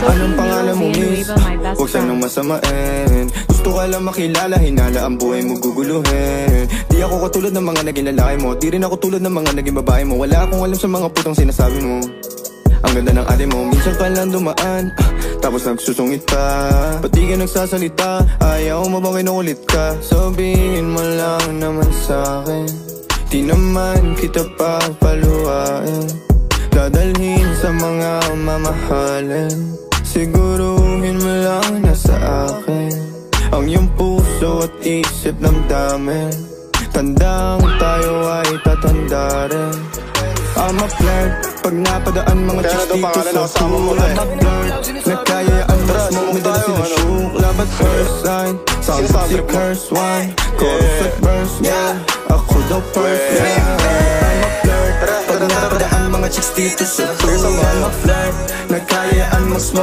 Anong pangalan mo, miss? Huwag sanang masamain. Gusto ka lang makilala, hinala ang buhay mo guguluhin. Di ako katulad ng mga naging lalaki mo, di rin ako tulad ng mga naging babae mo. Wala akong alam sa mga putang sinasabi mo. Ang ganda ng ate mo, minsan ka lang dumaan, tapos nagsusungit pa. Ba't di ka nagsasalita? Ayaw mo bang kinukulit ka? Sabihin mo lang naman sa'kin, di naman kita papaluhain. Dadalhin sa mga mamahalin, siguruhin mo lang na sa akin ang iyong puso at isip damdamin. Tandang tayo ay tatanda rin. I'm a flirt, pag napadaan mga chicks dito sa pool. I'm a flirt, nagkayaan mas mo, may dala sila shook. Love at first sight, sound si curse one. Chorus at verse, yeah, ako daw first, yeah. I'm a flirt, pag napadaan mga chicks dito sa pool. I'm a flirt, nagkayaan mas mo.